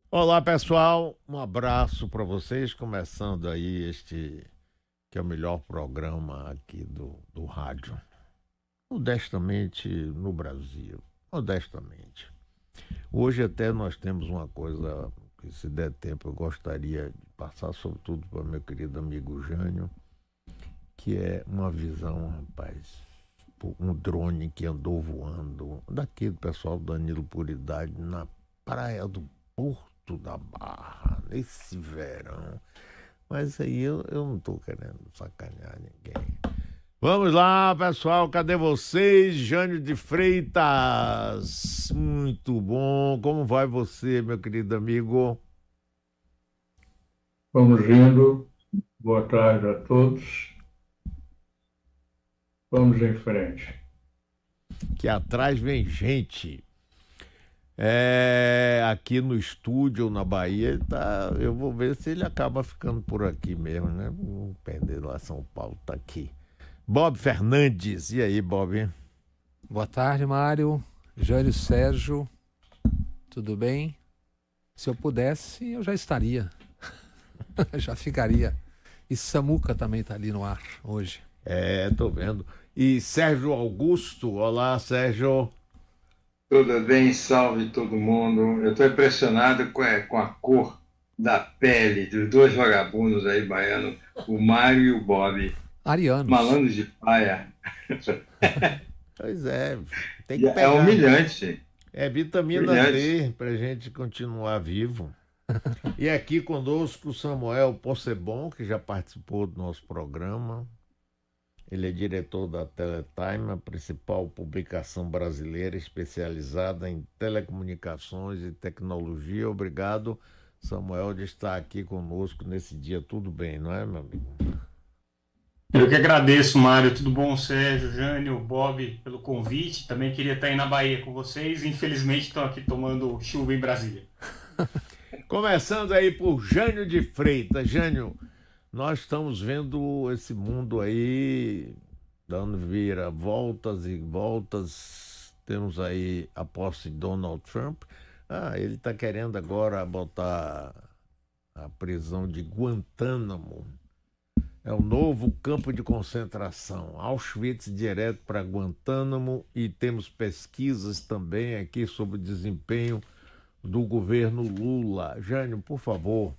Olá, pessoal. Um abraço para vocês, começando aí este que é o melhor programa aqui do rádio. Modestamente no Brasil. Modestamente. Hoje até nós temos uma coisa que, se der tempo, eu gostaria de passar, sobretudo para meu querido amigo Jânio, que é uma visão, rapaz, um drone que andou voando, daqui do pessoal do Danilo Puridade, na praia do Porto da Barra, nesse verão. Mas aí eu não estou querendo sacanear ninguém. Vamos lá, pessoal, cadê vocês? Jânio de Freitas, muito bom. Como vai você, meu querido amigo? Vamos indo. Boa tarde a todos. Vamos em frente. Que atrás vem gente. Aqui no estúdio, na Bahia, ele tá, eu vou ver se ele acaba ficando por aqui mesmo, né? Vamos depender lá, São Paulo tá aqui. Bob Fernandes, e aí, Bob? Boa tarde, Mário. Jânio Sérgio, tudo bem? Se eu pudesse, eu já estaria. Já ficaria. E Samuca também está ali no ar hoje. Tô vendo. E Sérgio Augusto, olá, Sérgio. Tudo bem, salve todo mundo. Eu estou impressionado com a cor da pele dos dois vagabundos aí baianos, o Mário e o Bob. Arianos. Malandros de paia. Pois é, tem E que é pegar. humilhante. É vitamina Humilhante. D pra gente continuar vivo. E aqui conosco o Samuel Possebon, que já participou do nosso programa. Ele é diretor da Teletime, a principal publicação brasileira especializada em telecomunicações e tecnologia. Obrigado, Samuel, de estar aqui conosco nesse dia. Tudo bem, não é, meu amigo? Eu que agradeço, Mário. Tudo bom, Sérgio, Jânio, Bob, pelo convite. Também queria estar aí na Bahia com vocês. Infelizmente, estão aqui tomando chuva em Brasília. Começando aí por Jânio de Freitas. Jânio, nós estamos vendo esse mundo aí dando voltas e voltas. Temos aí a posse de Donald Trump. Ele está querendo agora botar a prisão de Guantánamo. É o novo campo de concentração. Auschwitz direto para Guantánamo, e temos pesquisas também aqui sobre o desempenho do governo Lula. Jânio, por favor,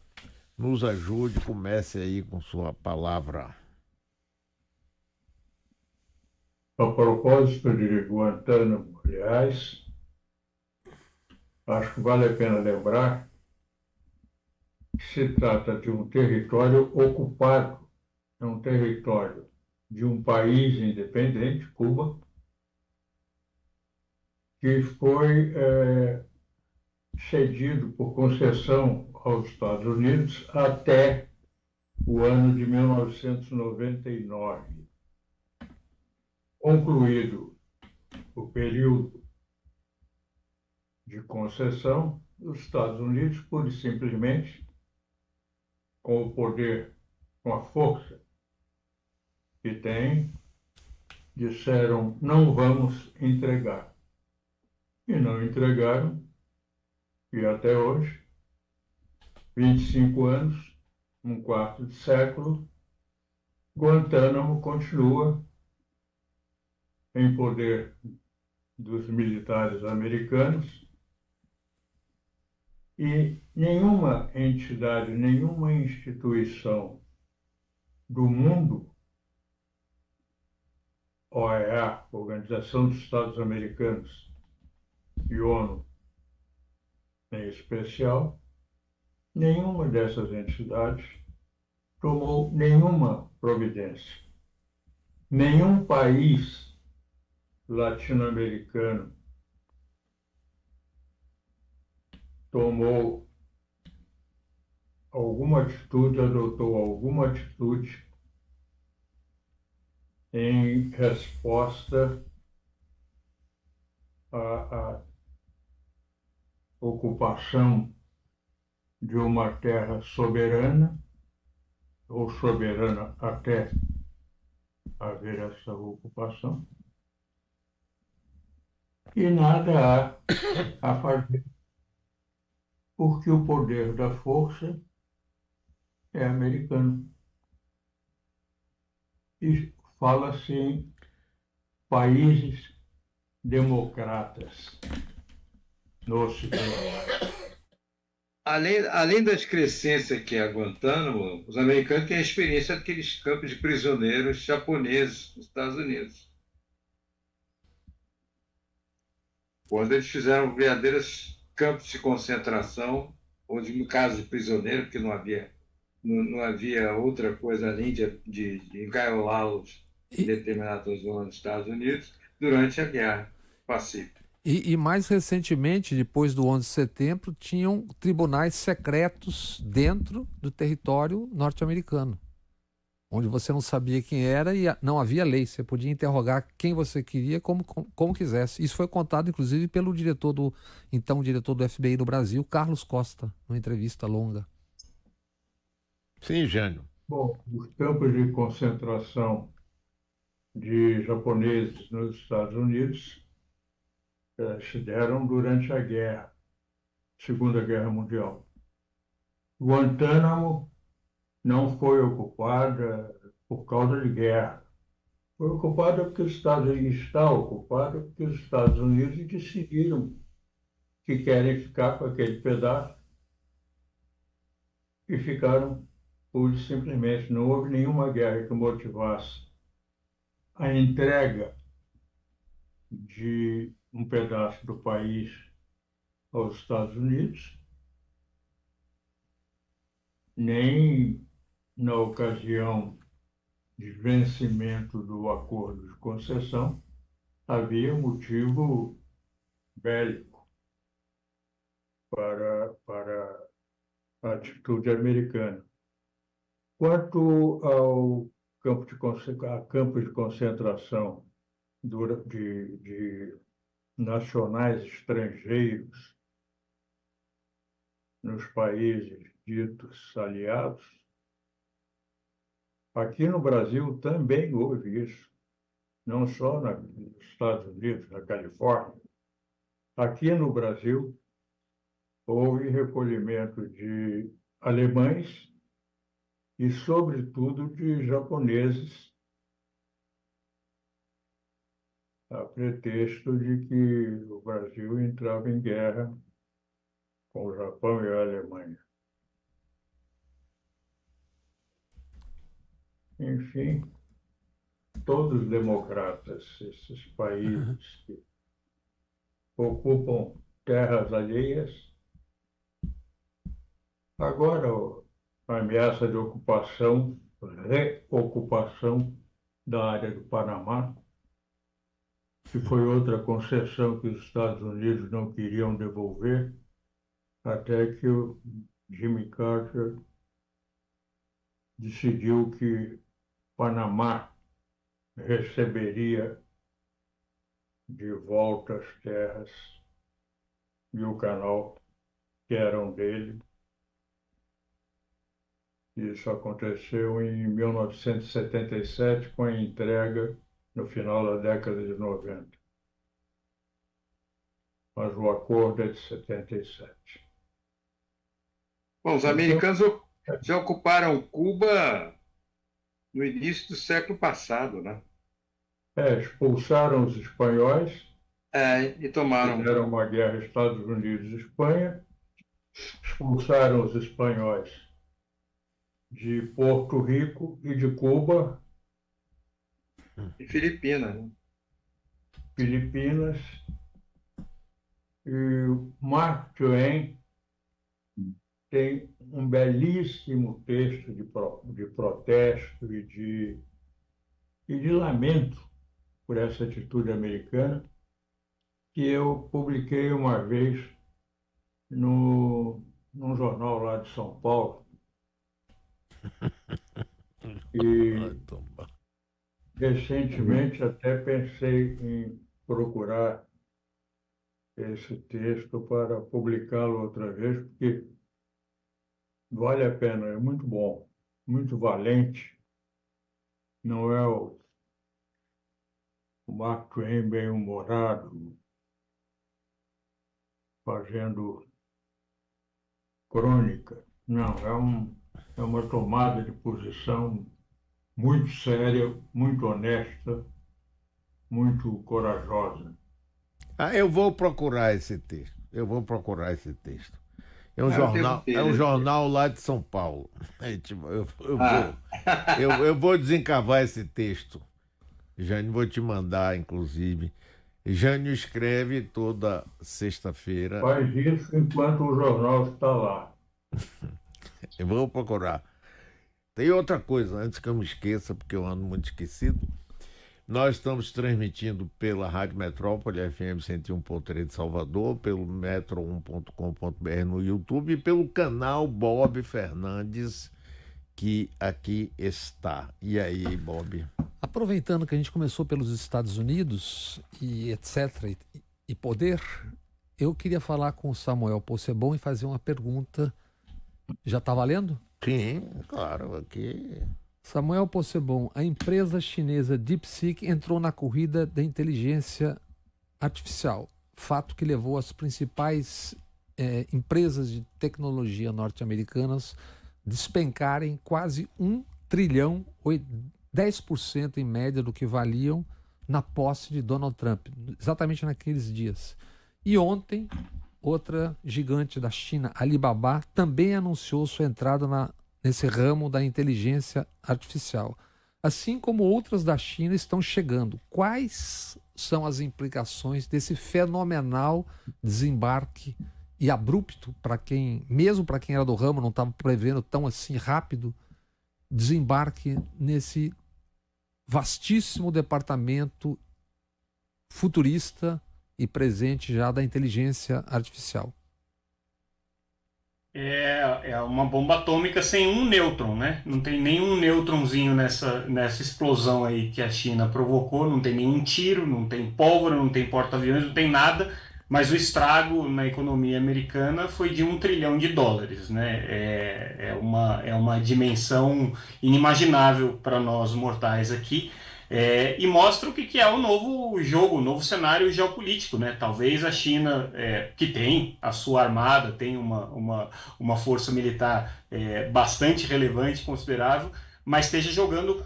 nos ajude, comece aí com sua palavra. A propósito de Guantánamo, aliás, acho que vale a pena lembrar que se trata de um território ocupado, é um território de um país independente, Cuba, que foi cedido por concessão aos Estados Unidos até o ano de 1999. Concluído o período de concessão, os Estados Unidos, pura e simplesmente, com o poder, com a força que tem, disseram: não vamos entregar. E não entregaram, e até hoje, 25 anos, um quarto de século, Guantánamo continua em poder dos militares americanos, e nenhuma entidade, nenhuma instituição do mundo, OEA, Organização dos Estados Americanos, e ONU em especial, nenhuma dessas entidades tomou nenhuma providência. Nenhum país latino-americano tomou alguma atitude, adotou alguma atitude em resposta à ocupação de uma terra soberana, ou soberana até haver essa ocupação. E nada há a fazer, porque o poder da força é americano. E fala-se em países democratas no Ocidente. Além das crescências que é Guantánamo, os americanos têm a experiência daqueles campos de prisioneiros japoneses nos Estados Unidos. Quando eles fizeram verdadeiros campos de concentração, onde, no caso de prisioneiro, porque não havia outra coisa além de engaiolá-los em determinadas zonas dos Estados Unidos, durante a Guerra Pacífica. E mais recentemente, depois do 11 de setembro, tinham tribunais secretos dentro do território norte-americano, onde você não sabia quem era e não havia lei. Você podia interrogar quem você queria, como quisesse. Isso foi contado, inclusive, pelo então diretor do FBI no Brasil, Carlos Costa, numa entrevista longa. Sim, Jânio. Bom, os campos de concentração de japoneses nos Estados Unidos se deram durante a guerra, Segunda Guerra Mundial. Guantánamo não foi ocupada por causa de guerra. Foi ocupada porque os Estados Unidos está ocupada porque os Estados Unidos decidiram que querem ficar com aquele pedaço e ficaram por simplesmente. Não houve nenhuma guerra que motivasse a entrega de um pedaço do país aos Estados Unidos, nem na ocasião de vencimento do acordo de concessão havia motivo bélico para a atitude americana. Quanto ao campo de concentração de nacionais estrangeiros nos países ditos aliados, aqui no Brasil também houve isso, não só nos Estados Unidos, na Califórnia. Aqui no Brasil houve recolhimento de alemães e, sobretudo, de japoneses, a pretexto de que o Brasil entrava em guerra com o Japão e a Alemanha. Enfim, todos democratas, esses países que ocupam terras alheias. Agora, a ameaça de reocupação da área do Panamá, que foi outra concessão que os Estados Unidos não queriam devolver, até que o Jimmy Carter decidiu que Panamá receberia de volta as terras e o canal que eram dele. Isso aconteceu em 1977, com a entrega no final da década de 90. Mas o acordo é de 77. Bom, os americanos já ocuparam Cuba no início do século passado, né? Expulsaram os espanhóis. E tomaram. Fizeram uma guerra Estados Unidos e Espanha. Expulsaram os espanhóis de Porto Rico e de Cuba. E Filipinas, né? Filipinas. E Mark Twain tem um belíssimo texto de protesto e de lamento por essa atitude americana, que eu publiquei uma vez num jornal lá de São Paulo. E recentemente até pensei em procurar esse texto para publicá-lo outra vez, porque vale a pena, é muito bom, muito valente. Não é Mark Twain bem-humorado, fazendo crônica. Não, é uma tomada de posição muito séria, muito honesta, muito corajosa. Eu vou procurar esse texto. Eu vou procurar esse texto. É um Eu jornal, tenho é um pena. jornal lá de São Paulo. Eu Ah. eu vou desencavar esse texto. Jânio, vou te mandar, inclusive. Jânio escreve toda sexta-feira. Faz isso enquanto o jornal está lá. Eu vou procurar. Tem outra coisa, antes que eu me esqueça, porque eu ando muito esquecido. Nós estamos transmitindo pela Rádio Metrópole FM 101.3 de Salvador, pelo metro1.com.br no YouTube e pelo canal Bob Fernandes, que aqui está. E aí, Bob? Aproveitando que a gente começou pelos Estados Unidos e etc. e poder, eu queria falar com o Samuel Possebon e fazer uma pergunta. Já está valendo? Sim, claro, aqui. Samuel Possebon, a empresa chinesa DeepSeek entrou na corrida da inteligência artificial, fato que levou as principais empresas de tecnologia norte-americanas despencarem quase 1 trilhão, 10% em média do que valiam na posse de Donald Trump, exatamente naqueles dias. E ontem, outra gigante da China, Alibaba, também anunciou sua entrada nesse ramo da inteligência artificial. Assim como outras da China estão chegando. Quais são as implicações desse fenomenal desembarque e abrupto, mesmo para quem era do ramo, não estava prevendo tão assim rápido, desembarque nesse vastíssimo departamento futurista e presente já da inteligência artificial? É uma bomba atômica sem um nêutron, né? Não tem nenhum nêutronzinho nessa explosão aí que a China provocou, não tem nenhum tiro, não tem pólvora, não tem porta-aviões, não tem nada, mas o estrago na economia americana foi de $1 trilhão, né? É uma dimensão inimaginável para nós mortais aqui. E mostra o que é o novo jogo, o novo cenário geopolítico, né? Talvez a China, que tem a sua armada, tem uma força militar bastante relevante, considerável, mas esteja jogando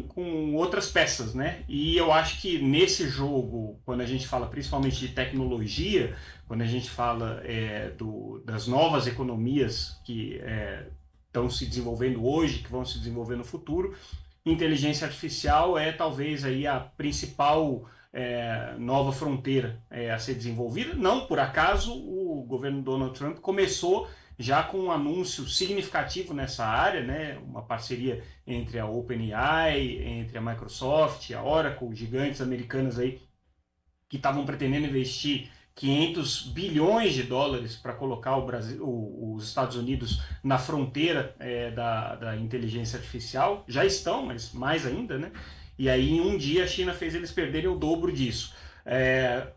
com outras peças, né? E eu acho que nesse jogo, quando a gente fala principalmente de tecnologia, quando a gente fala das novas economias que estão se desenvolvendo hoje, que vão se desenvolver no futuro, inteligência artificial é talvez aí a principal nova fronteira a ser desenvolvida. Não por acaso o governo Donald Trump começou já com um anúncio significativo nessa área, né? Uma parceria entre a OpenAI, entre a Microsoft, a Oracle, gigantes americanas aí que estavam pretendendo investir $500 bilhões para colocar os Estados Unidos na fronteira da inteligência artificial. Já estão, mas mais ainda, né? E aí, em um dia, a China fez eles perderem o dobro disso.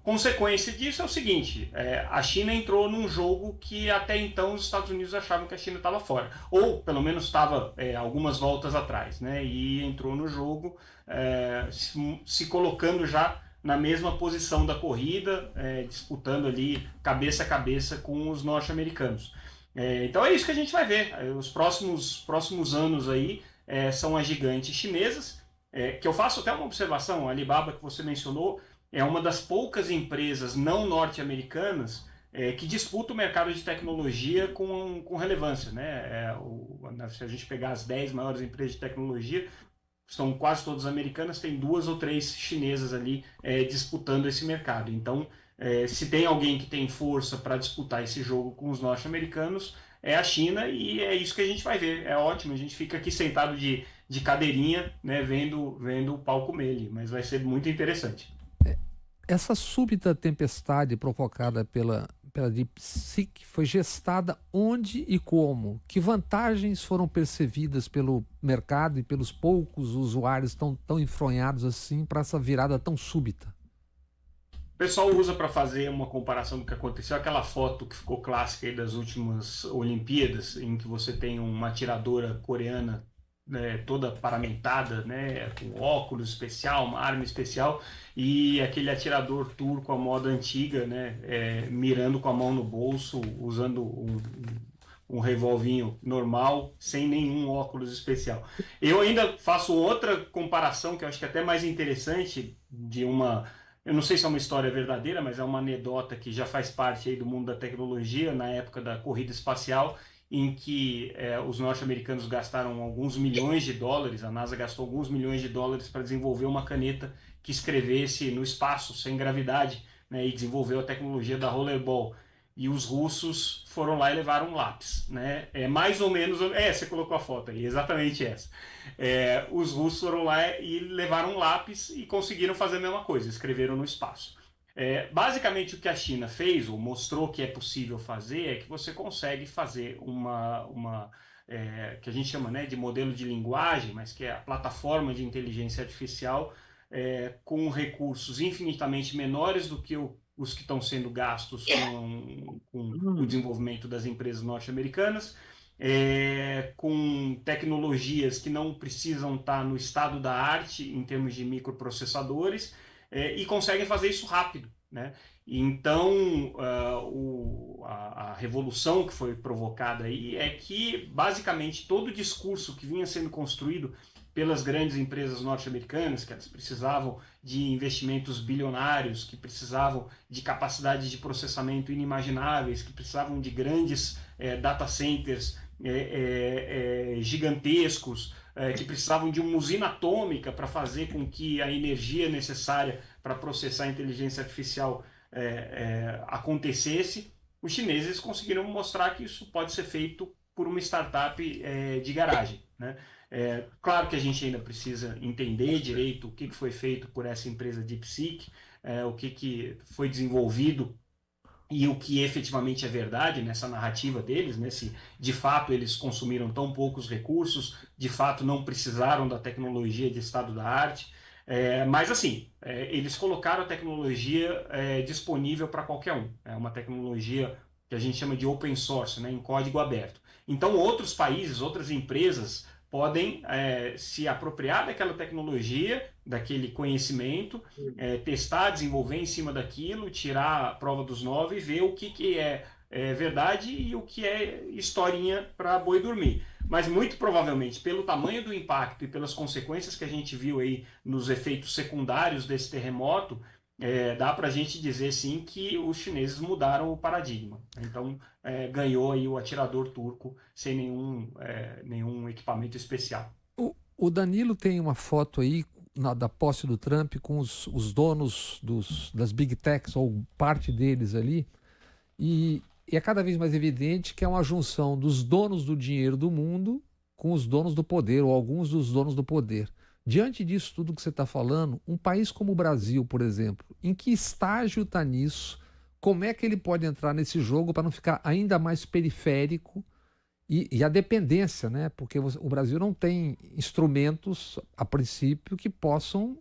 Consequência disso é o seguinte, a China entrou num jogo que até então os Estados Unidos achavam que a China estava fora, ou pelo menos estava algumas voltas atrás, né? E entrou no jogo se colocando já na mesma posição da corrida, disputando ali cabeça a cabeça com os norte-americanos. Então é isso que a gente vai ver. Os próximos anos aí são as gigantes chinesas, que eu faço até uma observação, a Alibaba que você mencionou, é uma das poucas empresas não norte-americanas que disputa o mercado de tecnologia com relevância, né? Se a gente pegar as 10 maiores empresas de tecnologia, são quase todas americanas, tem 2 ou 3 chinesas ali disputando esse mercado. Então, se tem alguém que tem força para disputar esse jogo com os norte-americanos, é a China, e é isso que a gente vai ver. É ótimo, a gente fica aqui sentado de cadeirinha, né, vendo o pau comer ali, mas vai ser muito interessante. Essa súbita tempestade provocada pela DeepSeek foi gestada onde e como? Que vantagens foram percebidas pelo mercado e pelos poucos usuários tão enfronhados assim para essa virada tão súbita? O pessoal usa para fazer uma comparação do que aconteceu, aquela foto que ficou clássica aí das últimas Olimpíadas, em que você tem uma atiradora coreana toda paramentada, né, com óculos especial, uma arma especial, e aquele atirador turco à moda antiga, né, mirando com a mão no bolso, usando um revolvinho normal, sem nenhum óculos especial. Eu ainda faço outra comparação, que eu acho que é até mais interessante, eu não sei se é uma história verdadeira, mas é uma anedota que já faz parte aí do mundo da tecnologia, na época da corrida espacial, em que os norte-americanos gastaram alguns milhões de dólares, a NASA gastou alguns milhões de dólares para desenvolver uma caneta que escrevesse no espaço, sem gravidade, né, e desenvolveu a tecnologia da rollerball. E os russos foram lá e levaram um lápis, né? É mais ou menos... você colocou a foto aí, exatamente essa. Os russos foram lá e levaram um lápis e conseguiram fazer a mesma coisa, escreveram no espaço. Basicamente o que a China fez, ou mostrou que é possível fazer, é que você consegue fazer que a gente chama, né, de modelo de linguagem, mas que é a plataforma de inteligência artificial, com recursos infinitamente menores do que os que estão sendo gastos com o desenvolvimento das empresas norte-americanas, com tecnologias que não precisam estar no estado da arte em termos de microprocessadores, e conseguem fazer isso rápido, né? Então, a revolução que foi provocada aí é que, basicamente, todo o discurso que vinha sendo construído pelas grandes empresas norte-americanas, que elas precisavam de investimentos bilionários, que precisavam de capacidades de processamento inimagináveis, que precisavam de grandes data centers gigantescos, que precisavam de uma usina atômica para fazer com que a energia necessária para processar a inteligência artificial acontecesse. Os chineses conseguiram mostrar que isso pode ser feito por uma startup de garagem, né? Claro que a gente ainda precisa entender direito o que foi feito por essa empresa DeepSeek, o que foi desenvolvido e o que efetivamente é verdade nessa narrativa deles, né? Se de fato eles consumiram tão poucos recursos, de fato não precisaram da tecnologia de estado da arte. Mas assim, eles colocaram a tecnologia disponível para qualquer um. É uma tecnologia que a gente chama de open source, né? Em código aberto. Então outros países, outras empresas podem se apropriar daquela tecnologia, daquele conhecimento, testar, desenvolver em cima daquilo, tirar a prova dos 9 e ver o que é verdade e o que é historinha para boi dormir. Mas muito provavelmente, pelo tamanho do impacto e pelas consequências que a gente viu aí nos efeitos secundários desse terremoto, dá para a gente dizer sim que os chineses mudaram o paradigma. Então ganhou aí o atirador turco sem nenhum equipamento especial. O Danilo tem uma foto aí da posse do Trump com os donos das Big Techs, ou parte deles ali, e é cada vez mais evidente que é uma junção dos donos do dinheiro do mundo com os donos do poder, ou alguns dos donos do poder. Diante disso tudo que você está falando, um país como o Brasil, por exemplo, em que estágio está nisso? Como é que ele pode entrar nesse jogo para não ficar ainda mais periférico? E a dependência, né? Porque o Brasil não tem instrumentos, a princípio, que possam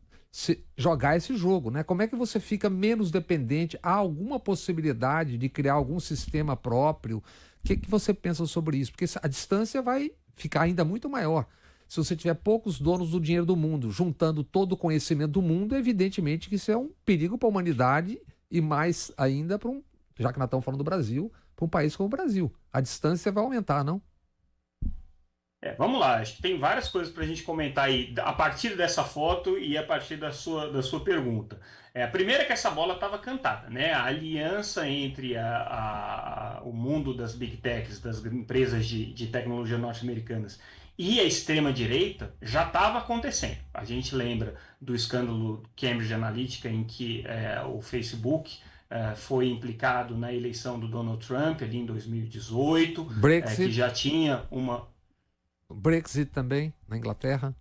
jogar esse jogo, né? Como é que você fica menos dependente? Há alguma possibilidade de criar algum sistema próprio? O que você pensa sobre isso? Porque a distância vai ficar ainda muito maior. Se você tiver poucos donos do dinheiro do mundo, juntando todo o conhecimento do mundo, evidentemente que isso é um perigo para a humanidade e mais ainda para já que nós estamos falando do Brasil, para um país como o Brasil. A distância vai aumentar, não? Vamos lá, acho que tem várias coisas para a gente comentar aí a partir dessa foto e a partir da sua pergunta. A primeira é que essa bola estava cantada, né? A aliança entre o mundo das Big Techs, das empresas de tecnologia norte-americanas, e a extrema-direita já estava acontecendo. A gente lembra do escândalo Cambridge Analytica, em que o Facebook foi implicado na eleição do Donald Trump ali em 2018, que já tinha uma... O Brexit também, na Inglaterra.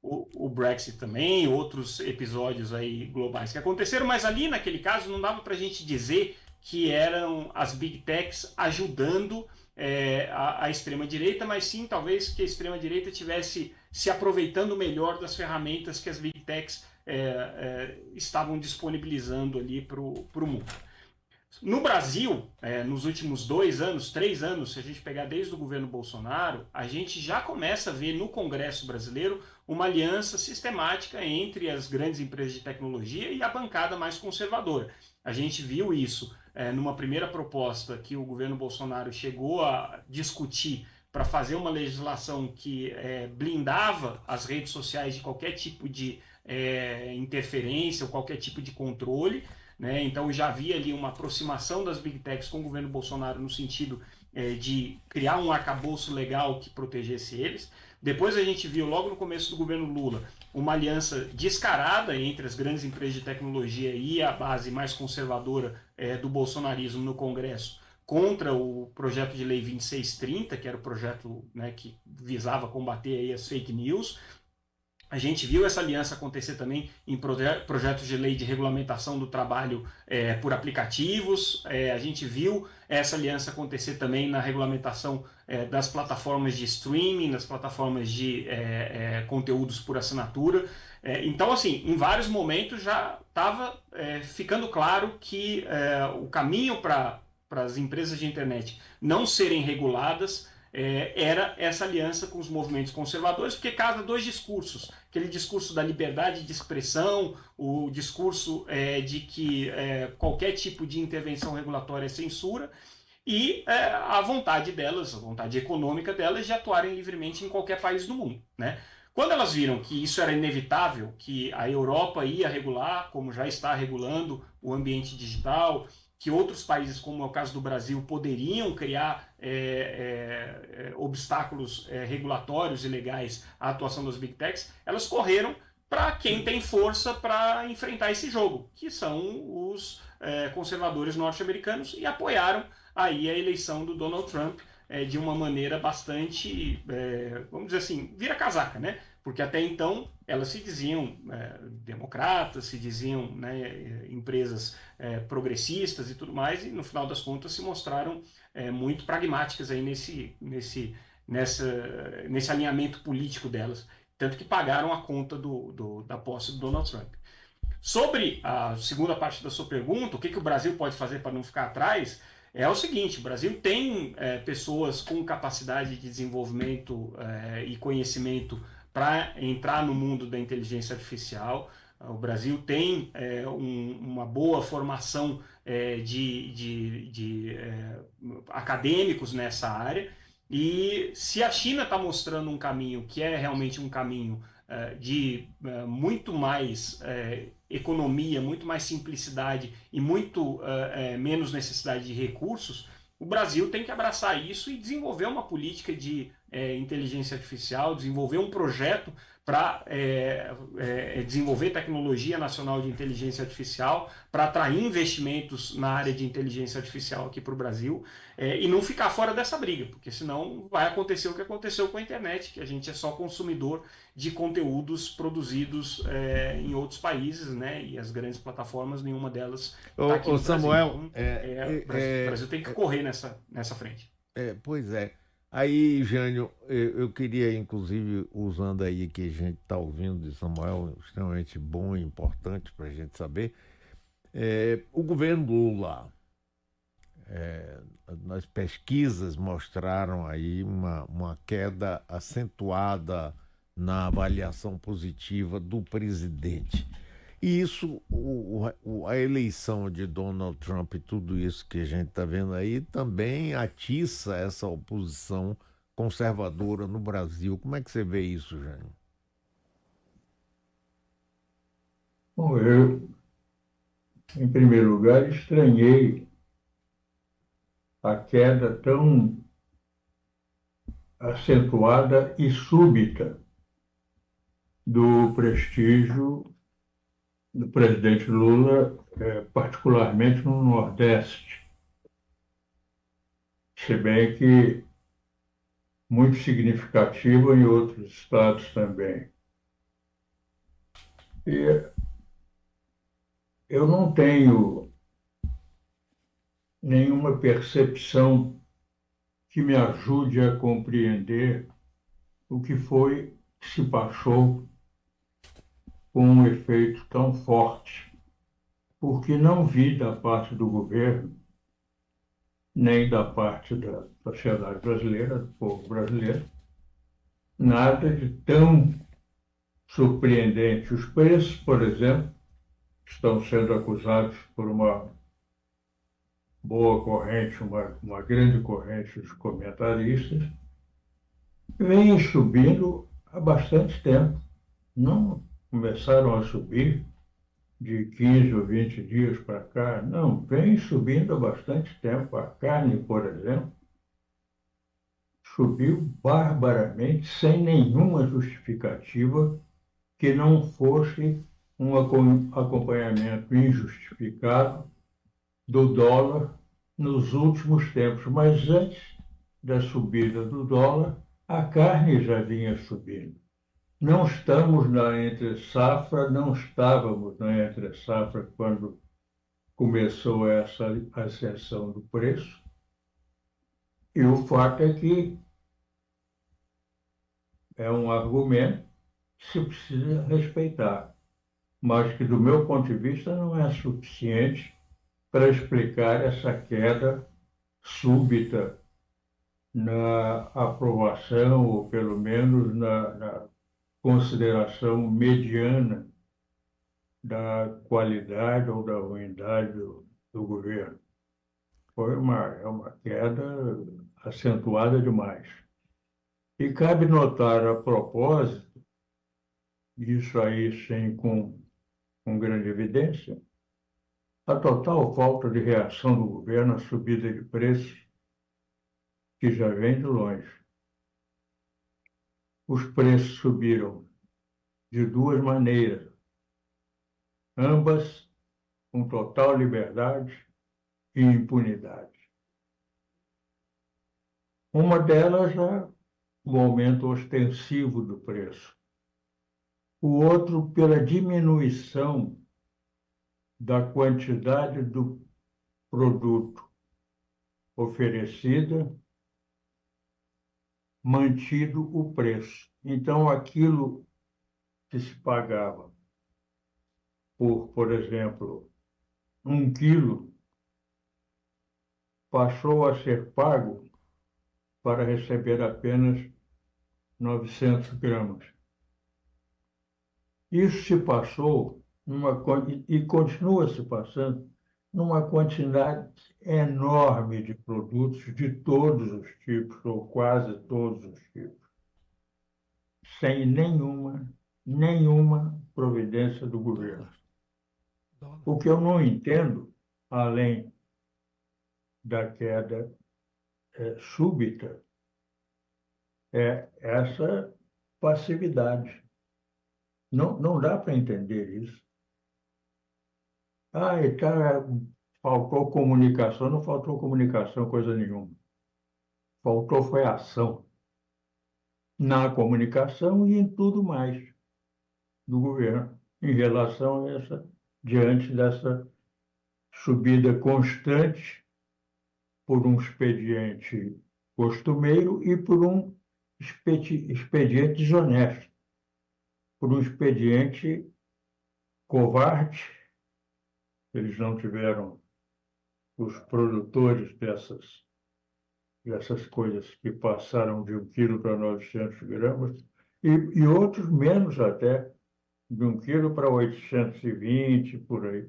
O Brexit também, outros episódios aí globais que aconteceram, mas ali naquele caso não dava para a gente dizer que eram as Big Techs ajudando a extrema-direita, mas sim talvez que a extrema-direita estivesse se aproveitando melhor das ferramentas que as Big Techs estavam disponibilizando ali para o mundo. No Brasil, nos últimos 2 anos, 3 anos, se a gente pegar desde o governo Bolsonaro, a gente já começa a ver no Congresso brasileiro uma aliança sistemática entre as grandes empresas de tecnologia e a bancada mais conservadora. A gente viu isso numa primeira proposta que o governo Bolsonaro chegou a discutir para fazer uma legislação que blindava as redes sociais de qualquer tipo de interferência ou qualquer tipo de controle. Né? Então já havia ali uma aproximação das Big Techs com o governo Bolsonaro no sentido de criar um arcabouço legal que protegesse eles. Depois a gente viu, logo no começo do governo Lula, uma aliança descarada entre as grandes empresas de tecnologia e a base mais conservadora do bolsonarismo no Congresso contra o projeto de lei 2630, que era o projeto, né, que visava combater aí as fake news. A gente viu essa aliança acontecer também em projetos de lei de regulamentação do trabalho por aplicativos. A gente viu essa aliança acontecer também na regulamentação das plataformas de streaming, nas plataformas de conteúdos por assinatura. Então, assim, em vários momentos já estava ficando claro que o caminho para as empresas de internet não serem reguladas era essa aliança com os movimentos conservadores, porque casa 2 discursos. Aquele discurso da liberdade de expressão, o discurso de que qualquer tipo de intervenção regulatória é censura, e a vontade delas, a vontade econômica delas de atuarem livremente em qualquer país do mundo. Né? Quando elas viram que isso era inevitável, que a Europa ia regular, como já está regulando o ambiente digital, que outros países, como é o caso do Brasil, poderiam criar obstáculos regulatórios e legais à atuação das Big Techs, elas correram para quem tem força para enfrentar esse jogo, que são os conservadores norte-americanos, e apoiaram aí a eleição do Donald Trump de uma maneira bastante, vamos dizer assim, vira casaca, né? Porque até então elas se diziam democratas, se diziam, né, empresas progressistas e tudo mais, e no final das contas se mostraram muito pragmáticas aí nesse alinhamento político delas, tanto que pagaram a conta da posse do Donald Trump. Sobre a segunda parte da sua pergunta, o que o Brasil pode fazer para não ficar atrás, é o seguinte: o Brasil tem pessoas com capacidade de desenvolvimento e conhecimento para entrar no mundo da inteligência artificial. O Brasil tem uma boa formação de acadêmicos nessa área, e se a China está mostrando um caminho que é realmente um caminho de muito mais economia, muito mais simplicidade e muito menos necessidade de recursos, o Brasil tem que abraçar isso e desenvolver uma política de inteligência artificial, desenvolver um projeto para desenvolver tecnologia nacional de inteligência artificial, para atrair investimentos na área de inteligência artificial aqui para o Brasil, e não ficar fora dessa briga, porque senão vai acontecer o que aconteceu com a internet, que a gente é só consumidor de conteúdos produzidos em outros países, né? E as grandes plataformas, nenhuma delas está aqui no Samuel, Brasil. Então, o Brasil tem que correr nessa frente. Pois é. Aí, Jânio, eu queria, inclusive, usando aí que a gente está ouvindo de Samuel, extremamente bom e importante para a gente saber, o governo Lula, as pesquisas mostraram aí uma queda acentuada na avaliação positiva do presidente. E isso, a eleição de Donald Trump e tudo isso que a gente está vendo aí também atiça essa oposição conservadora no Brasil. Como é que você vê isso, Jânio? Bom, eu, em primeiro lugar, estranhei a queda tão acentuada e súbita do prestígio do presidente Lula, particularmente no Nordeste, se bem que muito significativo em outros estados também. E eu não tenho nenhuma percepção que me ajude a compreender o que foi que se passou com um efeito tão forte, porque não vi da parte do governo nem da parte da sociedade brasileira, do povo brasileiro, nada de tão surpreendente. Os preços, por exemplo, estão sendo acusados por uma boa corrente, uma grande corrente de comentaristas, vêm subindo há bastante tempo. Não começaram a subir de 15 ou 20 dias para cá, não, vem subindo há bastante tempo. A carne, por exemplo, subiu barbaramente, sem nenhuma justificativa que não fosse um acompanhamento injustificado do dólar nos últimos tempos. Mas antes da subida do dólar, a carne já vinha subindo. Não estamos na entre-safra, não estávamos na entre-safra quando começou essa ascensão do preço. E o fato é que é um argumento que se precisa respeitar, mas que, do meu ponto de vista, não é suficiente para explicar essa queda súbita na aprovação, ou pelo menos na consideração mediana da qualidade ou da ruindade do governo. É uma queda acentuada demais. E cabe notar, a propósito, isso aí sem com grande evidência, a total falta de reação do governo à subida de preços, que já vem de longe. Os preços subiram de duas maneiras, ambas com total liberdade e impunidade. Uma delas é o aumento ostensivo do preço. O outro, pela diminuição da quantidade do produto oferecida, mantido o preço. Então, aquilo que se pagava por exemplo, 1 quilo, passou a ser pago para receber apenas 900 gramas. Isso se passou e continua se passando numa quantidade enorme de produtos de todos os tipos, ou quase todos os tipos, sem nenhuma providência do governo. O que eu não entendo, além da queda súbita, é essa passividade. Não dá para entender isso. Faltou comunicação. Não faltou comunicação, coisa nenhuma. Faltou foi ação na comunicação e em tudo mais do governo em relação a diante dessa subida constante por um expediente costumeiro e por um expediente desonesto, por um expediente covarde. Eles não tiveram, os produtores dessas coisas que passaram de 1 quilo para 900 gramas, e outros menos até, de 1 quilo para 820, por aí.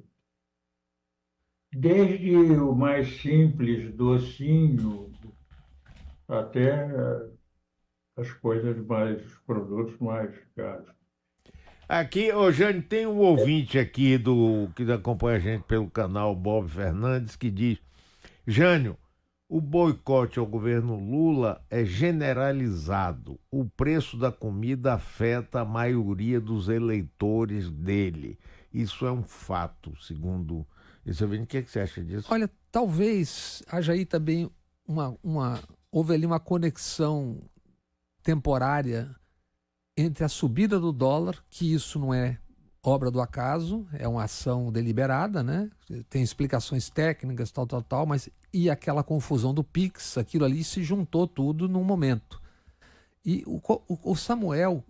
Desde o mais simples, docinho, até os produtos mais caros. Aqui, Jânio, tem um ouvinte aqui que acompanha a gente pelo canal, Bob Fernandes, que diz: Jânio, o boicote ao governo Lula é generalizado. O preço da comida afeta a maioria dos eleitores dele. Isso é um fato, segundo esse ouvinte. O que você acha disso? Olha, talvez haja aí também houve ali uma conexão temporária entre a subida do dólar, que isso não é obra do acaso, é uma ação deliberada, né? Tem explicações técnicas, tal, mas e aquela confusão do Pix, aquilo ali se juntou tudo num momento. E o Samuel,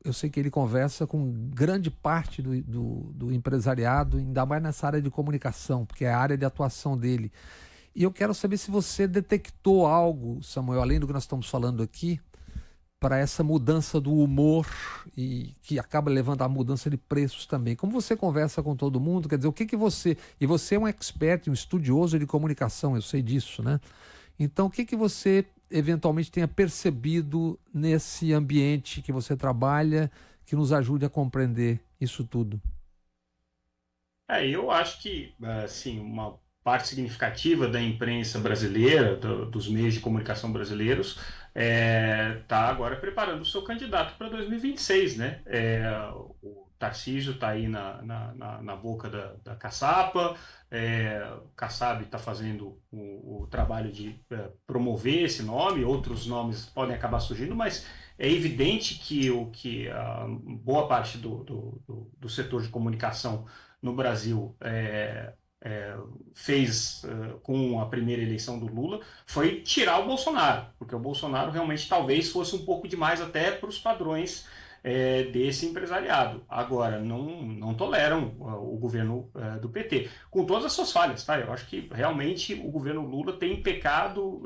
eu sei que ele conversa com grande parte do empresariado, ainda mais nessa área de comunicação, porque é a área de atuação dele. E eu quero saber se você detectou algo, Samuel, além do que nós estamos falando aqui, para essa mudança do humor e que acaba levando à mudança de preços também. Como você conversa com todo mundo, quer dizer, o que você... E você é um expert, um estudioso de comunicação, eu sei disso, né? Então, o que você eventualmente tenha percebido nesse ambiente que você trabalha que nos ajude a compreender isso tudo? Eu acho que, assim, uma parte significativa da imprensa brasileira, dos meios de comunicação brasileiros, está agora preparando o seu candidato para 2026, né? O Tarcísio está aí na boca da caçapa, o Kassab está fazendo o trabalho de promover esse nome, outros nomes podem acabar surgindo, mas é evidente que a boa parte do setor de comunicação no Brasil fez com a primeira eleição do Lula foi tirar o Bolsonaro, porque o Bolsonaro realmente talvez fosse um pouco demais até para os padrões desse empresariado. Agora, não toleram o governo do PT, com todas as suas falhas, tá? Eu acho que realmente o governo Lula tem pecado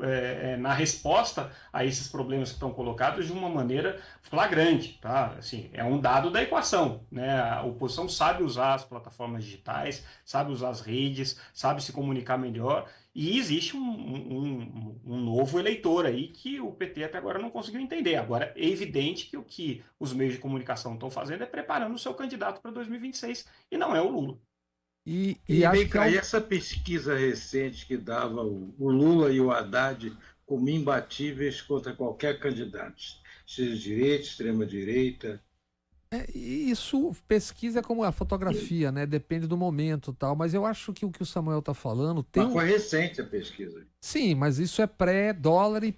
na resposta a esses problemas que estão colocados de uma maneira flagrante, tá? Assim, é um dado da equação, né? A oposição sabe usar as plataformas digitais, sabe usar as redes, sabe se comunicar melhor, e existe um novo eleitor aí que o PT até agora não conseguiu entender. Agora, é evidente que o que os meios de comunicação estão fazendo é preparando o seu candidato para 2026, e não é o Lula. E vem cá, e essa pesquisa recente que dava o Lula e o Haddad como imbatíveis contra qualquer candidato, seja de direita, extrema-direita... Isso, pesquisa é como a fotografia, né? Depende do momento e tal. Mas eu acho que o que o Samuel está falando tem. Mas foi recente a pesquisa. Sim, mas isso é pré-dólar e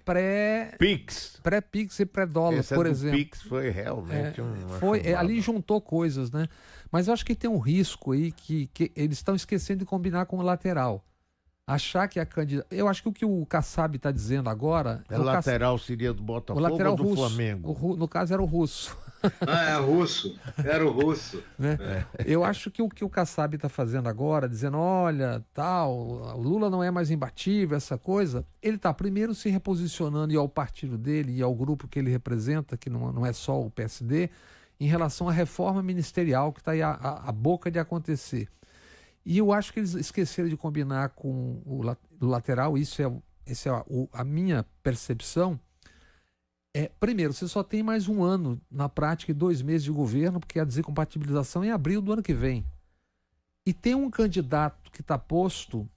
Pix. Pré-Pix e pré-dólar, por exemplo. Pix foi realmente ali juntou coisas, né? Mas eu acho que tem um risco aí que eles estão esquecendo de combinar com o lateral. Achar que a candidata... Eu acho que o que o Kassab está dizendo agora... O lateral seria do Botafogo ou do russo, Flamengo? No caso era o russo. Era o russo. Né? Eu acho que o que o Kassab está fazendo agora, dizendo, olha, o Lula não é mais imbatível, essa coisa, ele está primeiro se reposicionando e ao partido dele e ao grupo que ele representa, que não é só o PSD, em relação à reforma ministerial que está aí à boca de acontecer. E eu acho que eles esqueceram de combinar com o lateral, isso é a minha percepção. Primeiro, você só tem mais um ano, na prática, e 2 meses de governo, porque a descompatibilização é em abril do ano que vem. E tem um candidato que está posto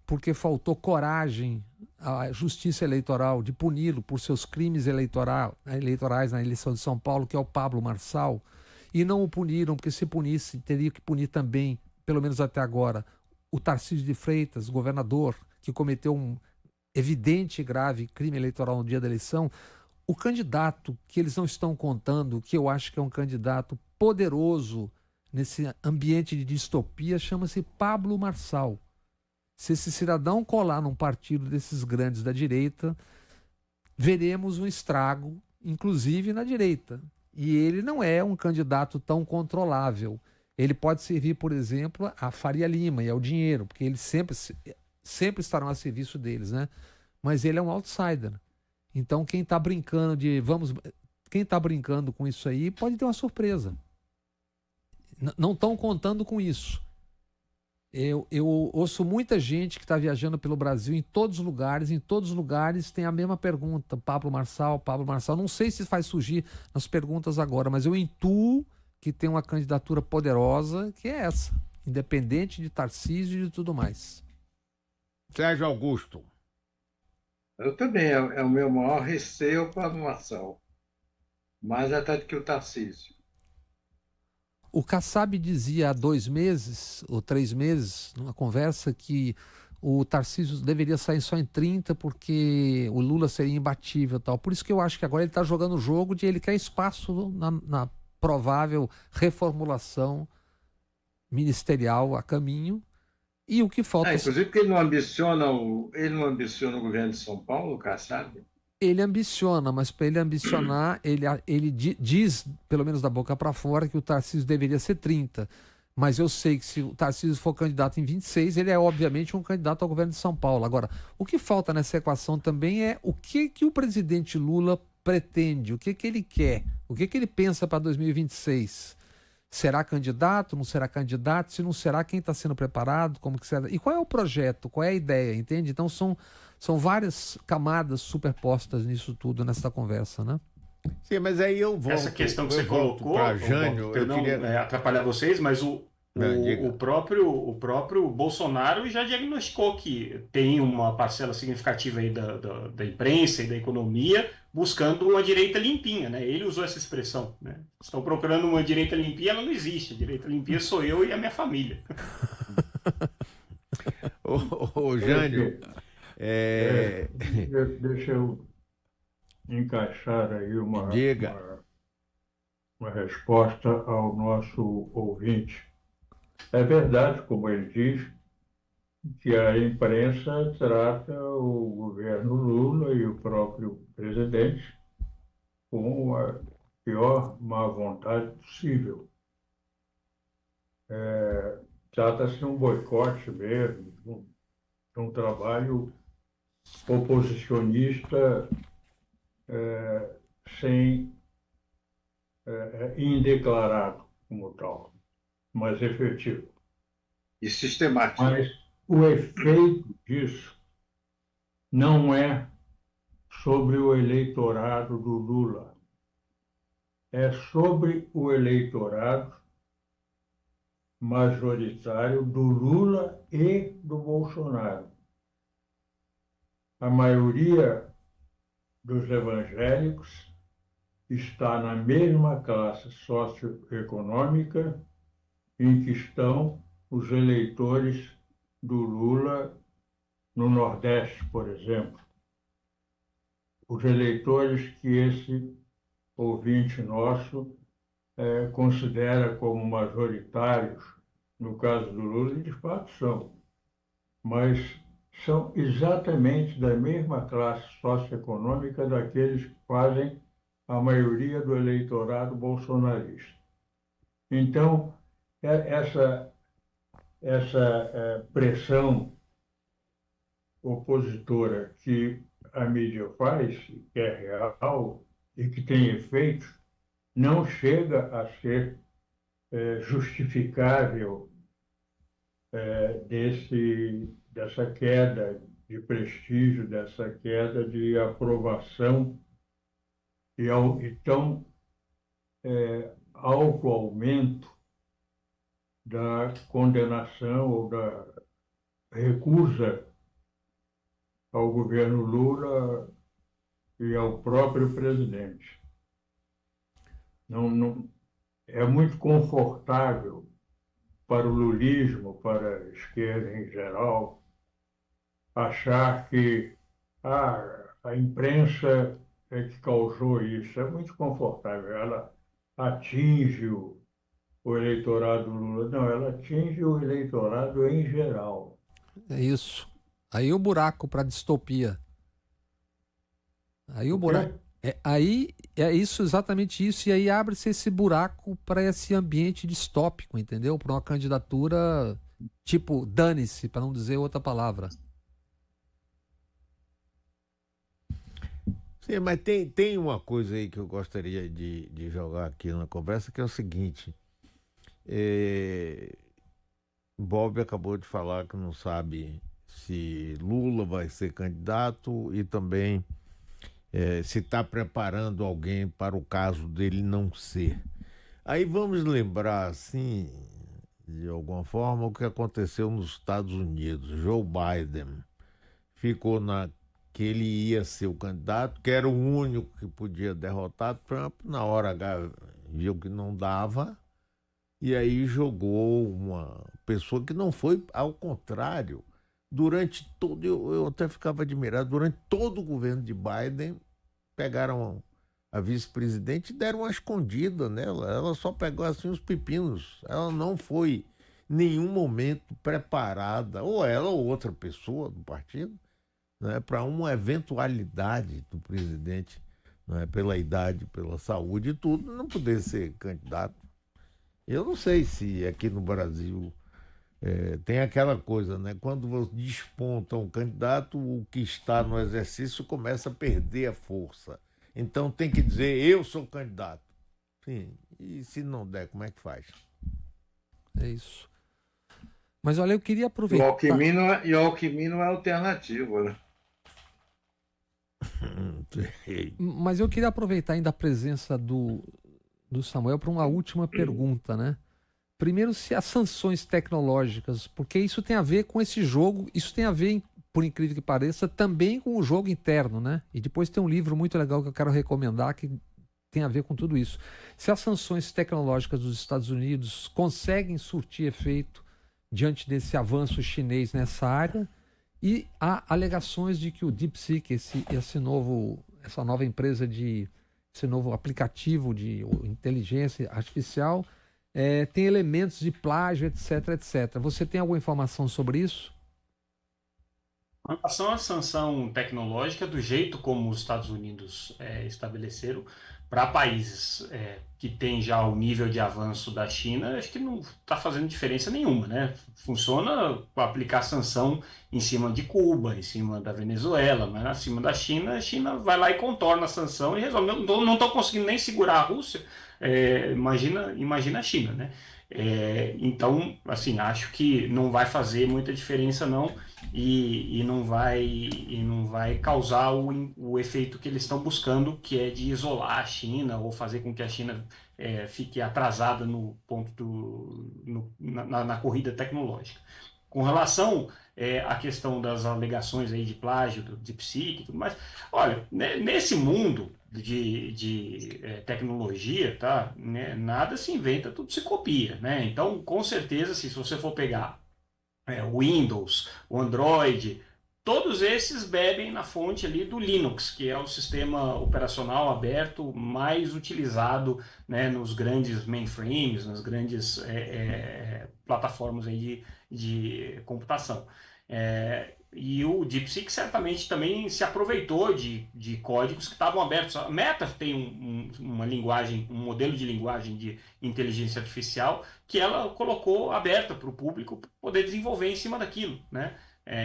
porque faltou coragem à justiça eleitoral de puni-lo por seus crimes eleitorais na eleição de São Paulo, que é o Pablo Marçal, e não o puniram, porque se punisse, teria que punir também, pelo menos até agora, o Tarcísio de Freitas, governador, que cometeu um evidente e grave crime eleitoral no dia da eleição. O candidato que eles não estão contando, que eu acho que é um candidato poderoso nesse ambiente de distopia, chama-se Pablo Marçal. Se esse cidadão colar num partido desses grandes da direita, veremos um estrago, inclusive na direita. E ele não é um candidato tão controlável. Ele pode servir, por exemplo, a Faria Lima e ao dinheiro, porque eles sempre estarão a serviço deles, né? Mas ele é um outsider. Então quem está brincando quem está brincando com isso aí pode ter uma surpresa. Não estão contando com isso. Eu ouço muita gente que está viajando pelo Brasil em todos os lugares tem a mesma pergunta, Pablo Marçal. Não sei se faz surgir nas perguntas agora, mas eu intuo que tem uma candidatura poderosa, que é essa, independente de Tarcísio e de tudo mais. Sérgio Augusto. Eu também, é o meu maior receio para o Marçal, mais até do que o Tarcísio. O Kassab dizia há 2 meses, ou 3 meses, numa conversa, que o Tarcísio deveria sair só em 30 porque o Lula seria imbatível e tal. Por isso que eu acho que agora ele está jogando o jogo de ele quer espaço na provável reformulação ministerial a caminho. E o que falta... inclusive porque ele não ambiciona o governo de São Paulo, o Kassab? Ele ambiciona, mas para ele ambicionar, ele diz, pelo menos da boca para fora, que o Tarcísio deveria ser 30. Mas eu sei que se o Tarcísio for candidato em 26, ele é obviamente um candidato ao governo de São Paulo. Agora, o que falta nessa equação também é o que o presidente Lula pretende, o que ele quer, o que ele pensa para 2026. Será candidato, não será candidato? Se não será, quem está sendo preparado? Como que será? E qual é o projeto? Qual é a ideia? Entende? Então são várias camadas superpostas nisso tudo, nessa conversa, né? Sim, mas aí eu volto. Essa questão que você colocou, Jânio, eu não queria atrapalhar vocês, mas o próprio Bolsonaro já diagnosticou que tem uma parcela significativa aí da imprensa e da economia buscando uma direita limpinha, né? Ele usou essa expressão, né? Estão procurando uma direita limpinha, ela não existe. A direita limpinha sou eu e a minha família. Ô, Jânio, deixa eu encaixar aí uma resposta ao nosso ouvinte. É verdade, como ele diz, que a imprensa trata o governo Lula e o próprio presidente com a pior má vontade possível. Trata-se de um boicote mesmo, de um trabalho oposicionista indeclarado como tal, mas efetivo. E sistemático. Mas o efeito disso não é sobre o eleitorado do Lula, é sobre o eleitorado majoritário do Lula e do Bolsonaro. A maioria dos evangélicos está na mesma classe socioeconômica em que estão os eleitores do Lula no Nordeste, por exemplo. Os eleitores que esse ouvinte nosso considera como majoritários, no caso do Lula, e de fato são, mas são exatamente da mesma classe socioeconômica daqueles que fazem a maioria do eleitorado bolsonarista. Então, essa pressão opositora que a mídia faz, que é real e que tem efeitos, não chega a ser justificável dessa queda de prestígio, dessa queda de aprovação e tão alto aumento da condenação ou da recusa ao governo Lula e ao próprio presidente. Não, é muito confortável para o lulismo, para a esquerda em geral, achar que a imprensa é que causou isso. É muito confortável. Ela atinge o eleitorado Lula. Não, ela atinge o eleitorado em geral. É isso. Aí o buraco para distopia. Aí o buraco. Aí é isso, exatamente isso, e aí abre-se esse buraco para esse ambiente distópico, entendeu? Para uma candidatura tipo dane-se, para não dizer outra palavra. Sim, mas tem uma coisa aí que eu gostaria de jogar aqui na conversa, que é o seguinte. Bob acabou de falar que não sabe se Lula vai ser candidato e também se está preparando alguém para o caso dele não ser. Aí vamos lembrar, assim, de alguma forma, o que aconteceu nos Estados Unidos. Joe Biden ficou que ele ia ser o candidato, que era o único que podia derrotar Trump. Na hora H viu que não dava, e aí jogou uma pessoa que não foi, ao contrário. Durante todo, eu até ficava admirado, durante todo o governo de Biden, pegaram a vice-presidente e deram uma escondida nela. Ela só pegou assim os pepinos. Ela não foi em nenhum momento preparada, ou ela ou outra pessoa do partido, né, para uma eventualidade do presidente, né, pela idade, pela saúde e tudo, não poder ser candidato. Eu não sei se aqui no Brasil tem aquela coisa, né? Quando desponta um candidato, o que está no exercício começa a perder a força. Então tem que dizer, eu sou candidato. Sim, e se não der, como é que faz? É isso. Mas olha, eu queria aproveitar... E o Alckmin não é alternativa, né? Mas eu queria aproveitar ainda a presença do Samuel para uma última pergunta, né? Primeiro, se as sanções tecnológicas, porque isso tem a ver com esse jogo, isso tem a ver, por incrível que pareça, também com o jogo interno, né? E depois tem um livro muito legal que eu quero recomendar que tem a ver com tudo isso. Se as sanções tecnológicas dos Estados Unidos conseguem surtir efeito diante desse avanço chinês nessa área, e há alegações de que o DeepSeek, essa nova empresa esse novo aplicativo de inteligência artificial, tem elementos de plágio, etc, etc. Você tem alguma informação sobre isso? Com relação à sanção tecnológica, do jeito como os Estados Unidos estabeleceram, para países que têm já o nível de avanço da China, acho que não está fazendo diferença nenhuma, né? Funciona para aplicar sanção em cima de Cuba, em cima da Venezuela, mas acima da China, a China vai lá e contorna a sanção e resolve. Não estão conseguindo nem segurar a Rússia, imagina a China, né? Então, assim, acho que não vai fazer muita diferença não e não vai causar o efeito que eles estão buscando, que é de isolar a China ou fazer com que a China fique atrasada no ponto na corrida tecnológica. Com relação à questão das alegações aí de plágio do DeepSeek e tudo mais, olha, nesse mundo de tecnologia, tá? Né, nada se inventa, tudo se copia, né? Então, com certeza, se você for pegar o Windows, o Android, todos esses bebem na fonte ali do Linux, que é o sistema operacional aberto mais utilizado, né, nos grandes mainframes, nas grandes plataformas aí de computação. E o DeepSeek certamente também se aproveitou de códigos que estavam abertos. A Meta tem uma linguagem, um modelo de linguagem de inteligência artificial que ela colocou aberta para o público poder desenvolver em cima daquilo, né?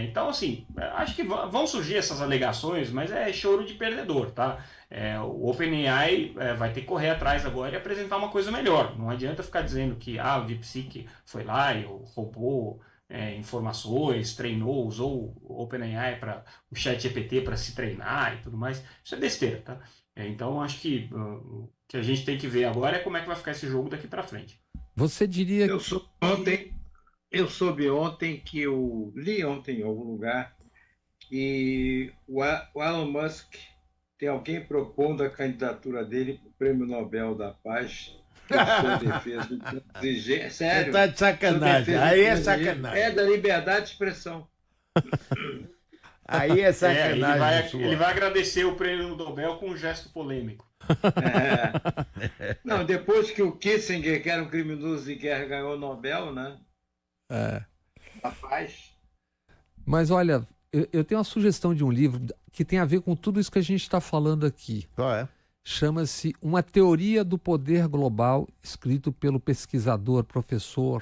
Então, assim, acho que vão surgir essas alegações, mas é choro de perdedor, tá? O OpenAI vai ter que correr atrás agora e apresentar uma coisa melhor. Não adianta ficar dizendo que o DeepSeek foi lá e roubou informações, treinou, usou o OpenAI para o ChatGPT para se treinar e tudo mais. Isso é besteira, tá? Então, acho que o que a gente tem que ver agora é como é que vai ficar esse jogo daqui para frente. Você diria Eu soube ontem que li ontem em algum lugar que o Elon Musk tem alguém propondo a candidatura dele para o Prêmio Nobel da Paz por sua defesa. Sério? Tá de sacanagem. Aí é sacanagem. Da liberdade de expressão. Aí é sacanagem. Ele vai agradecer o Prêmio Nobel com um gesto polêmico. Não, depois que o Kissinger, que era um criminoso de guerra, ganhou o Nobel, né? A paz. Mas olha, eu tenho uma sugestão de um livro que tem a ver com tudo isso que a gente está falando aqui. Qual é? Chama-se Uma Teoria do Poder Global, escrito pelo pesquisador, professor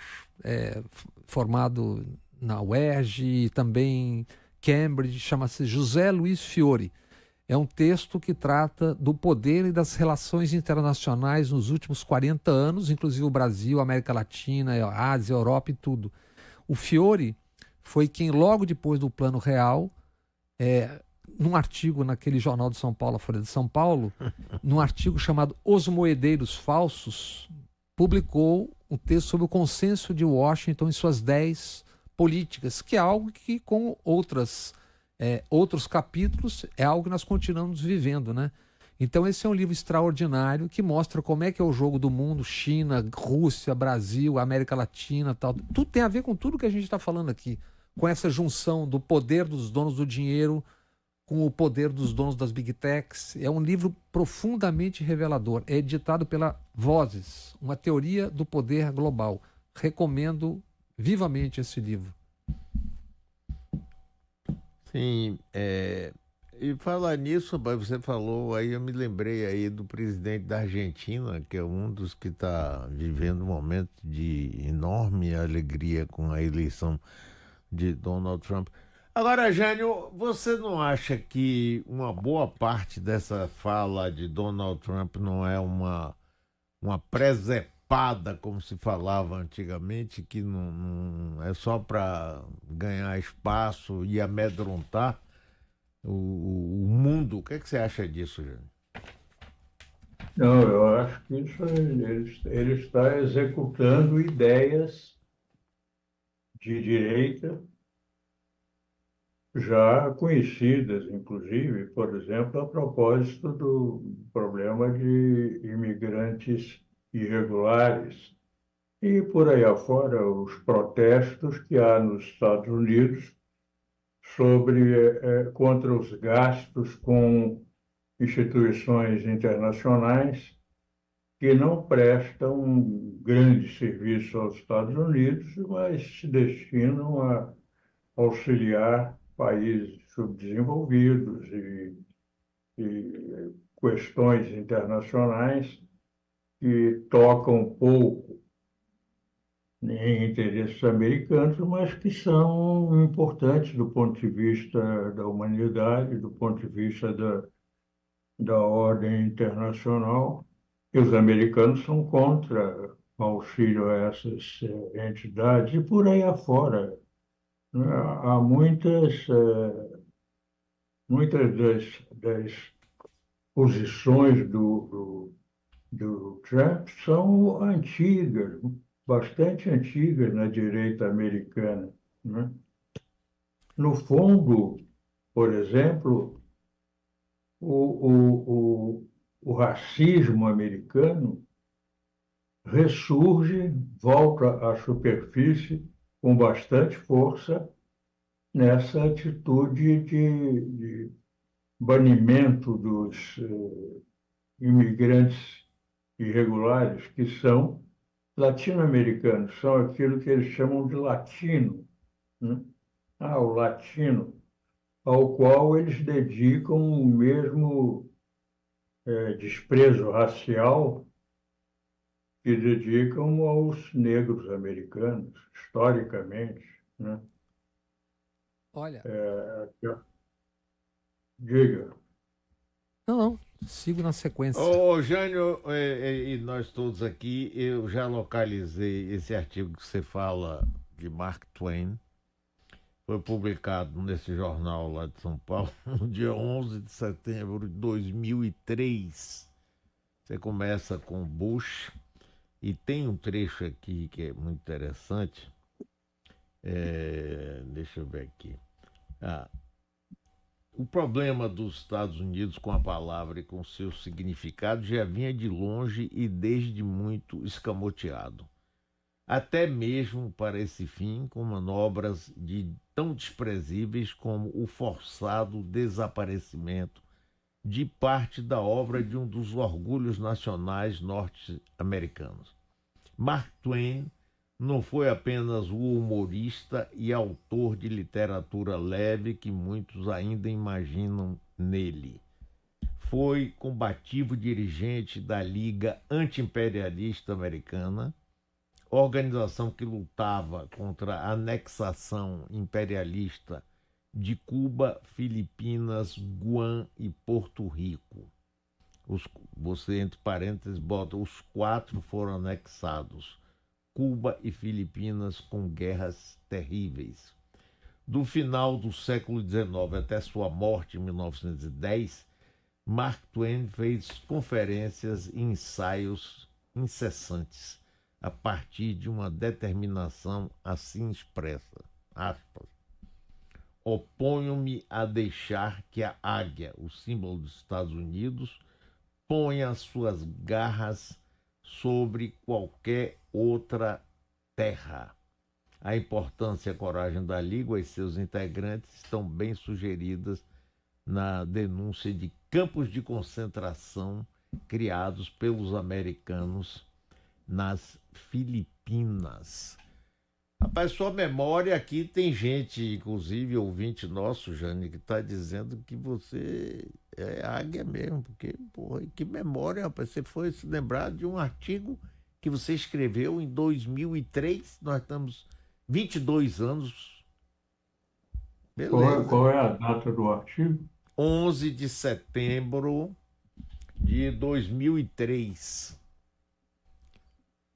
formado na UERJ e também Cambridge, chama-se José Luiz Fiore. É um texto que trata do poder e das relações internacionais nos últimos 40 anos, inclusive o Brasil, a América Latina, a Ásia, a Europa e tudo. O Fiore foi quem, logo depois do Plano Real, num artigo naquele jornal de São Paulo, a Folha de São Paulo, num artigo chamado Os Moedeiros Falsos, publicou um texto sobre o consenso de Washington em suas 10 políticas, que é algo que, com outros capítulos, é algo que nós continuamos vivendo, né? Então esse é um livro extraordinário que mostra como é que é o jogo do mundo, China, Rússia, Brasil, América Latina, tal. Tudo tem a ver com tudo que a gente está falando aqui, com essa junção do poder dos donos do dinheiro com o poder dos donos das Big Techs. É um livro profundamente revelador. É editado pela Vozes, Uma Teoria do Poder Global. Recomendo vivamente esse livro. Sim, E falar nisso, rapaz, você falou, aí eu me lembrei aí do presidente da Argentina, que é um dos que está vivendo um momento de enorme alegria com a eleição de Donald Trump. Agora, Jânio, você não acha que uma boa parte dessa fala de Donald Trump não é uma presepada, como se falava antigamente, que não é só para ganhar espaço e amedrontar o mundo? O que é que você acha disso, Jânio? Não, eu acho que isso ele está executando ideias de direita já conhecidas, inclusive, por exemplo, a propósito do problema de imigrantes irregulares e por aí afora, os protestos que há nos Estados Unidos contra os gastos com instituições internacionais que não prestam um grande serviço aos Estados Unidos, mas se destinam a auxiliar países subdesenvolvidos e questões internacionais que tocam pouco em interesses americanos, mas que são importantes do ponto de vista da humanidade, do ponto de vista da ordem internacional. E os americanos são contra o auxílio a essas entidades e por aí afora, né? Há muitas das posições do Trump são antigas, bastante antigas na direita americana, né? No fundo, por exemplo, o racismo americano ressurge, volta à superfície com bastante força nessa atitude de banimento dos imigrantes irregulares, que são latino-americanos, são aquilo que eles chamam de latino, né? O latino, ao qual eles dedicam o mesmo desprezo racial que dedicam aos negros americanos, historicamente, né? Olha, Diga. não, sigo na sequência. Ô, Jânio, e nós todos aqui, eu já localizei esse artigo que você fala de Mark Twain. Foi publicado nesse jornal lá de São Paulo, no dia 11 de setembro de 2003. Você começa com Bush, e tem um trecho aqui que é muito interessante. Deixa eu ver aqui. O problema dos Estados Unidos com a palavra e com seu significado já vinha de longe e desde muito escamoteado. Até mesmo para esse fim, com manobras tão desprezíveis como o forçado desaparecimento de parte da obra de um dos orgulhos nacionais norte-americanos. Mark Twain não foi apenas o humorista e autor de literatura leve que muitos ainda imaginam nele. Foi combativo dirigente da Liga Anti-Imperialista Americana, organização que lutava contra a anexação imperialista de Cuba, Filipinas, Guam e Porto Rico. Você, entre parênteses, bota os 4 foram anexados. Cuba e Filipinas com guerras terríveis. Do final do século XIX até sua morte em 1910, Mark Twain fez conferências e ensaios incessantes a partir de uma determinação assim expressa. Aspas. Oponho-me a deixar que a águia, o símbolo dos Estados Unidos, ponha suas garras sobre qualquer outra terra. A importância e a coragem da Liga e seus integrantes estão bem sugeridas na denúncia de campos de concentração criados pelos americanos nas Filipinas. Rapaz, sua memória aqui tem gente, inclusive ouvinte nosso, Jane, que está dizendo que você é águia mesmo, porque, porra, que memória, rapaz. Você foi se lembrar de um artigo que você escreveu em 2003, nós estamos 22 anos. Beleza. Qual é a data do artigo? 11 de setembro de 2003,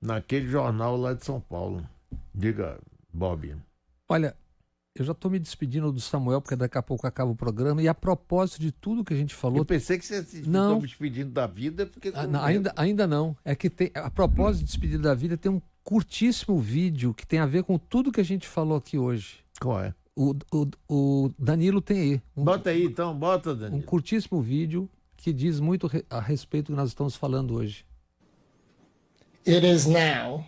naquele jornal lá de São Paulo. Diga, Bob. Olha, eu já estou me despedindo do Samuel, porque daqui a pouco acaba o programa, e a propósito de tudo que a gente falou... Eu pensei que você estava me despedindo da vida, porque... Ainda não. É que tem, a propósito de despedir da vida, tem um curtíssimo vídeo que tem a ver com tudo que a gente falou aqui hoje. Qual é? O Danilo tem aí. Bota aí, então, bota, Danilo. Um curtíssimo vídeo que diz muito a respeito do que nós estamos falando hoje. It is now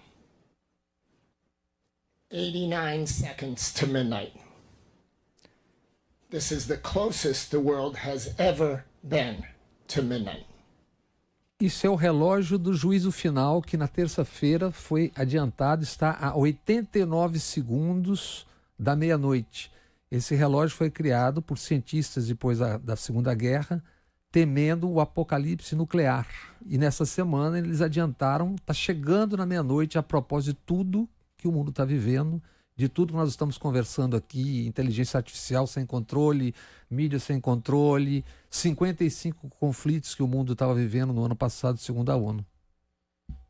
89 seconds to midnight. This is the closest the world has ever been to midnight. Isso é o relógio do juízo final, que na terça-feira foi adiantado, está a 89 segundos da meia-noite. Esse relógio foi criado por cientistas depois da Segunda Guerra, temendo o apocalipse nuclear. E nessa semana eles adiantaram, está chegando na meia-noite, a propósito de tudo que o mundo está vivendo, de tudo que nós estamos conversando aqui, inteligência artificial sem controle, mídia sem controle, 55 conflitos que o mundo estava vivendo no ano passado, segundo a ONU.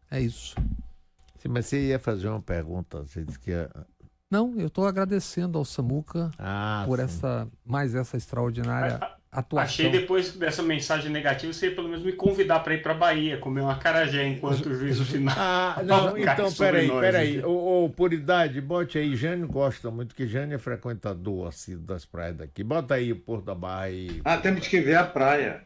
É isso. Sim, mas você ia fazer uma pergunta, você disse que ia... Não, eu estou agradecendo ao Samuca por essa extraordinária atuação. Achei depois dessa mensagem negativa você ia pelo menos me convidar para ir para Bahia, comer um acarajé enquanto o juízo final. Não, então peraí. Por idade, bote aí. Jânio gosta muito, que Jânio é frequentador assim, das praias daqui. Bota aí o Porto da Bahia. Temos que ver a praia.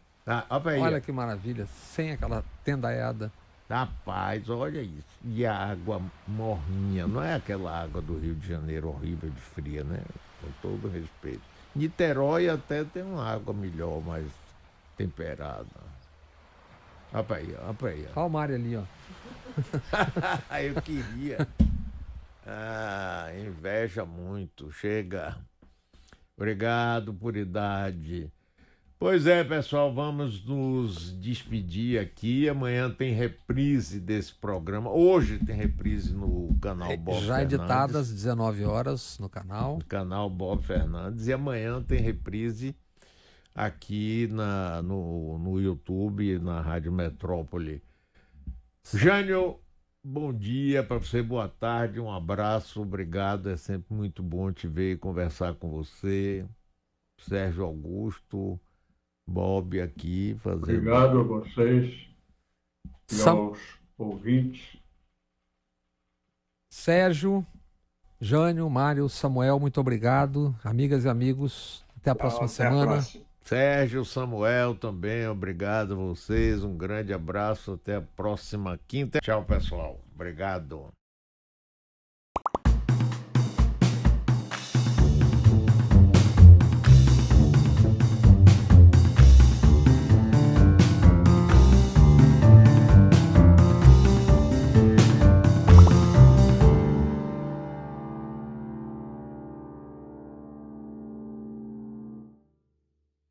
Olha que maravilha, sem aquela tendaiada. Rapaz, olha isso. E a água morninha, não é aquela água do Rio de Janeiro horrível de fria, né? Com todo respeito. Niterói até tem uma água melhor, mais temperada. Olha aí. Olha o Mário ali, ó. Eu queria. Inveja muito. Chega. Obrigado por idade. Pois é, pessoal, vamos nos despedir aqui. Amanhã tem reprise desse programa. Hoje tem reprise no canal Bob Fernandes. Já editado às 19 horas no canal. No canal Bob Fernandes. E amanhã tem reprise aqui no YouTube, na Rádio Metrópole. Jânio, bom dia para você, boa tarde, um abraço, obrigado. É sempre muito bom te ver e conversar com você. Sérgio Augusto... Bob aqui fazendo... Obrigado a vocês e aos ouvintes. Sérgio, Jânio, Mário, Samuel, muito obrigado. Amigas e amigos, até a próxima semana. Sérgio, Samuel também, obrigado a vocês. Um grande abraço, até a próxima quinta. Tchau, pessoal. Obrigado.